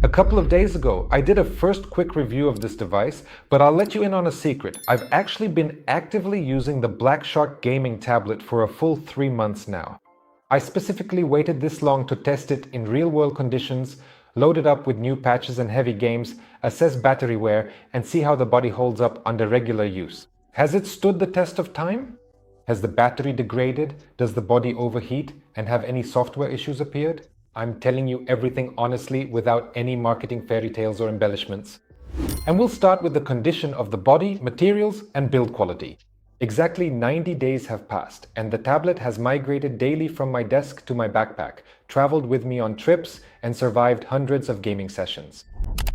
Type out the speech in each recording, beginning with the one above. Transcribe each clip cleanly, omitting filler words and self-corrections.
A couple of days ago, I did a first quick review of this device, but I'll let you in on a secret. I've actually been actively using the Black Shark gaming tablet for a full 3 months now. I specifically waited this long to test it in real-world conditions, load it up with new patches and heavy games, assess battery wear, and see how the body holds up under regular use. Has it stood the test of time? Has the battery degraded? Does the body overheat? And have any software issues appeared? I'm telling you everything honestly without any marketing fairy tales or embellishments. And we'll start with the condition of the body, materials, and build quality. Exactly 90 days have passed, and the tablet has migrated daily from my desk to my backpack, traveled with me on trips, and survived hundreds of gaming sessions.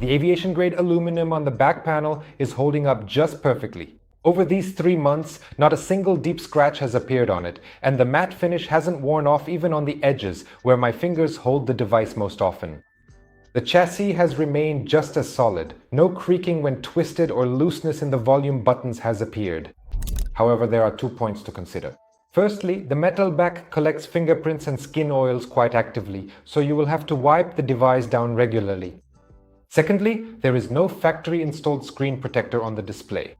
The aviation-grade aluminum on the back panel is holding up just perfectly. Over these 3 months, not a single deep scratch has appeared on it, and the matte finish hasn't worn off even on the edges, where my fingers hold the device most often. The chassis has remained just as solid. No creaking when twisted or looseness in the volume buttons has appeared. However, there are 2 points to consider. Firstly, the metal back collects fingerprints and skin oils quite actively, so you will have to wipe the device down regularly. Secondly, there is no factory-installed screen protector on the display.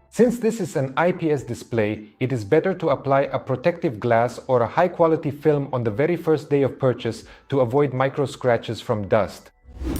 Since this is an IPS display, it is better to apply a protective glass or a high-quality film on the very first day of purchase to avoid micro scratches from dust.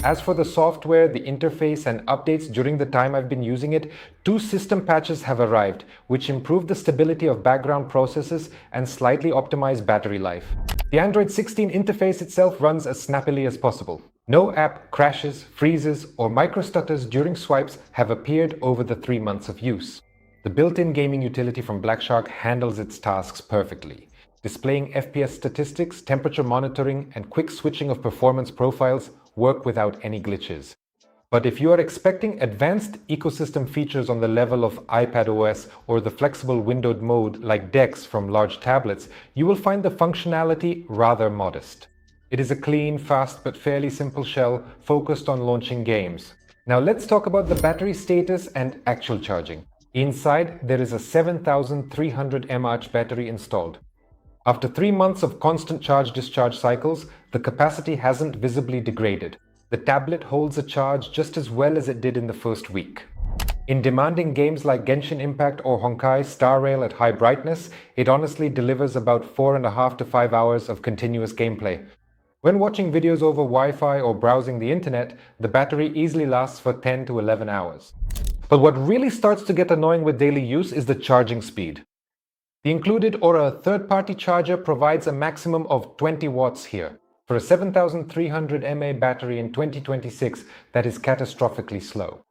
As for the software, the interface, and updates during the time I've been using it, 2 system patches have arrived, which improve the stability of background processes and slightly optimize battery life. The Android 16 interface itself runs as snappily as possible. No app crashes, freezes, or micro-stutters during swipes have appeared over the 3 months of use. The built-in gaming utility from Black Shark handles its tasks perfectly, displaying FPS statistics, temperature monitoring, and quick switching of performance profiles work without any glitches. But if you are expecting advanced ecosystem features on the level of iPadOS or the flexible windowed mode like DeX from large tablets, you will find the functionality rather modest. It is a clean, fast, but fairly simple shell focused on launching games. Now let's talk about the battery status and actual charging. Inside, there is a 7300 mAh battery installed. After 3 months of constant charge-discharge cycles, the capacity hasn't visibly degraded. The tablet holds a charge just as well as it did in the first week. In demanding games like Genshin Impact or Honkai Star Rail at high brightness, it honestly delivers about 4.5 to 5 hours of continuous gameplay. When watching videos over Wi-Fi or browsing the internet, the battery easily lasts for 10 to 11 hours. But what really starts to get annoying with daily use is the charging speed. The included or a third-party charger provides a maximum of 20 watts here. For a 7300 mAh battery in 2026, that is catastrophically slow.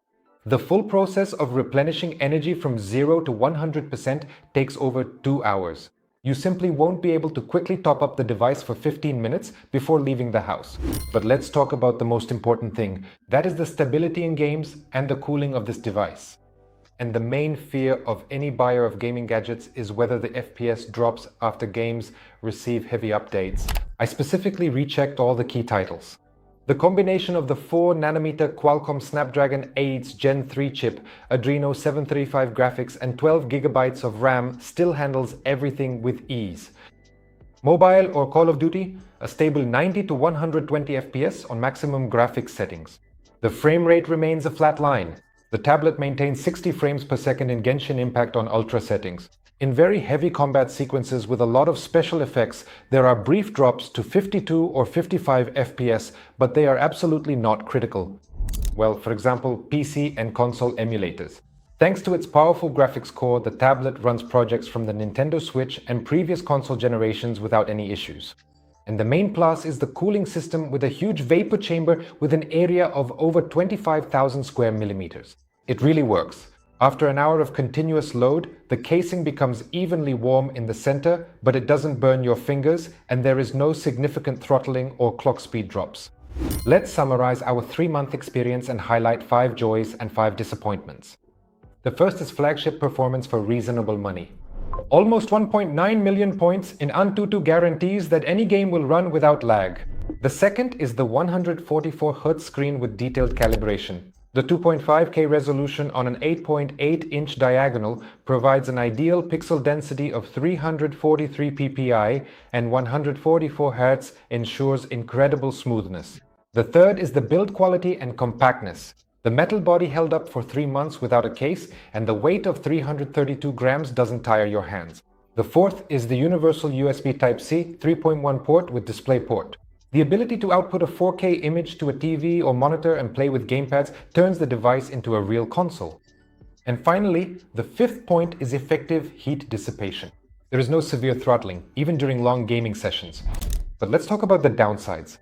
The full process of replenishing energy from 0 to 100% takes over 2 hours. You simply won't be able to quickly top up the device for 15 minutes before leaving the house. But let's talk about the most important thing. That is the stability in games and the cooling of this device. And the main fear of any buyer of gaming gadgets is whether the FPS drops after games receive heavy updates. I specifically rechecked all the key titles. The combination of the 4nm Qualcomm Snapdragon 8's Gen 3 chip, Adreno 735 graphics, and 12GB of RAM still handles everything with ease. Mobile or Call of Duty, a stable 90 to 120 FPS on maximum graphics settings. The frame rate remains a flat line. The tablet maintains 60 frames per second in Genshin Impact on Ultra settings. In very heavy combat sequences with a lot of special effects, there are brief drops to 52 or 55 FPS, but they are absolutely not critical. Well, for example, PC and console emulators. Thanks to its powerful graphics core, the tablet runs projects from the Nintendo Switch and previous console generations without any issues. And the main plus is the cooling system with a huge vapor chamber with an area of over 25,000 square millimeters. It really works. After an hour of continuous load, the casing becomes evenly warm in the center, but it doesn't burn your fingers, and there is no significant throttling or clock speed drops. Let's summarize our 3-month experience and highlight 5 joys and 5 disappointments. The first is Flagship performance for reasonable money. Almost 1.9 million points in Antutu guarantees that any game will run without lag. The second is the 144Hz screen with detailed calibration. The 2.5K resolution on an 8.8-inch diagonal provides an ideal pixel density of 343 ppi, and 144 Hz ensures incredible smoothness. The third is the build quality and compactness. The metal body held up for 3 months without a case, and the weight of 332 grams doesn't tire your hands. The fourth is the universal USB Type-C 3.1 port with DisplayPort. The ability to output a 4K image to a TV or monitor and play with gamepads turns the device into a real console. And finally, the fifth point is effective heat dissipation. There is no severe throttling, even during long gaming sessions. But let's talk about the downsides.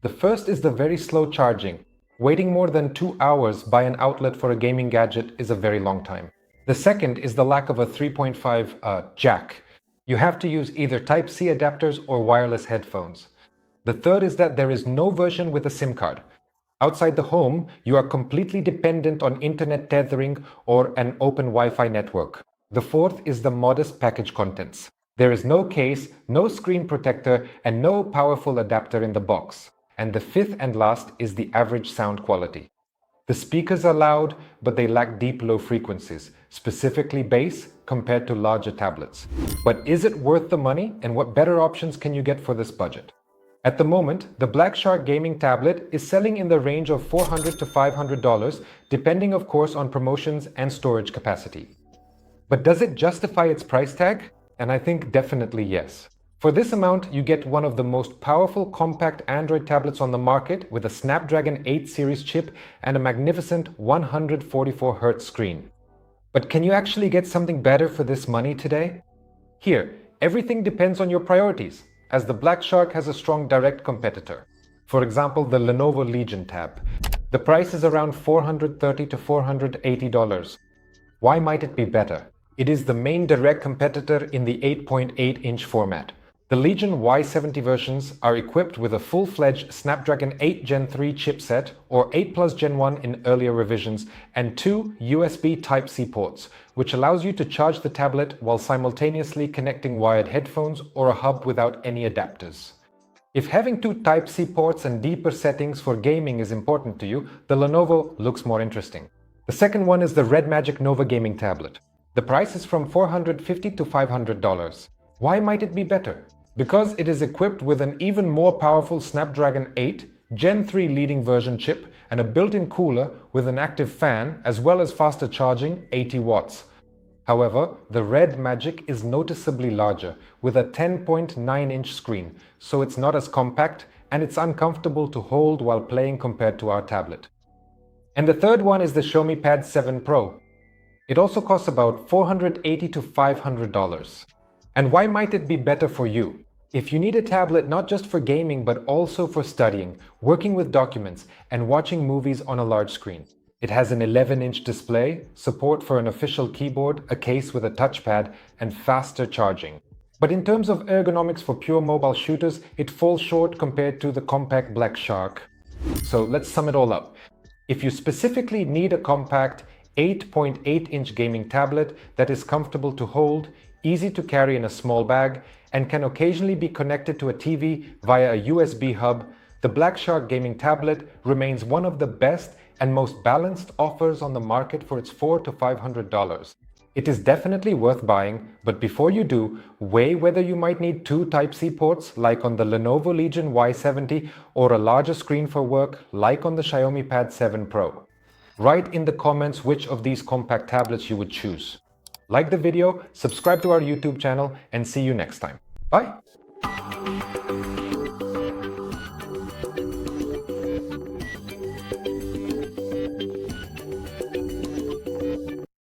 The first is the very slow charging. Waiting more than 2 hours by an outlet for a gaming gadget is a very long time. The second is the lack of a 3.5 jack. You have to use either Type-C adapters or wireless headphones. The third is that there is no version with a SIM card. Outside the home, you are completely dependent on internet tethering or an open Wi-Fi network. The fourth is the modest package contents. There is no case, no screen protector, and no powerful adapter in the box. And the fifth and last is the average sound quality. The speakers are loud, but they lack deep low frequencies, specifically bass, compared to larger tablets. But is it worth the money, and what better options can you get for this budget? At the moment, the Black Shark gaming tablet is selling in the range of $400 to $500, depending of course on promotions and storage capacity. But does it justify its price tag? And I think definitely yes. For this amount, you get one of the most powerful compact Android tablets on the market with a Snapdragon 8 series chip and a magnificent 144Hz screen. But can you actually get something better for this money today? Here, everything depends on your priorities, as the Black Shark has a strong direct competitor. For example, the Lenovo Legion Tab. The price is around $430 to $480. Why might it be better? It is the main direct competitor in the 8.8-inch format. The Legion Y70 versions are equipped with a full-fledged Snapdragon 8 Gen 3 chipset or 8 Plus Gen 1 in earlier revisions and 2 USB Type-C ports, which allows you to charge the tablet while simultaneously connecting wired headphones or a hub without any adapters. If having 2 Type-C ports and deeper settings for gaming is important to you, the Lenovo looks more interesting. The second one is the Red Magic Nova gaming tablet. The price is from $450 to $500. Why might it be better? Because it is equipped with an even more powerful Snapdragon 8 Gen 3 leading version chip and a built-in cooler with an active fan as well as faster charging, 80 watts. However, the Red Magic is noticeably larger with a 10.9-inch screen, so it's not as compact and it's uncomfortable to hold while playing compared to our tablet. And the third one is the Xiaomi Pad 7 Pro. It also costs about $480 to $500. And why might it be better for you? If you need a tablet not just for gaming but also for studying, working with documents, and watching movies on a large screen. It has an 11-inch display, support for an official keyboard, a case with a touchpad, and faster charging. But in terms of ergonomics for pure mobile shooters, it falls short compared to the compact Black Shark. So let's sum it all up. If you specifically need a compact 8.8-inch gaming tablet that is comfortable to hold, easy to carry in a small bag, and can occasionally be connected to a TV via a USB hub, the Black Shark gaming tablet remains one of the best and most balanced offers on the market for its $400 to $500. It is definitely worth buying, but before you do, weigh whether you might need 2 Type-C ports like on the Lenovo Legion Y70 or a larger screen for work like on the Xiaomi Pad 7 Pro. Write in the comments which of these compact tablets you would choose. Like the video, subscribe to our YouTube channel, and see you next time. Bye!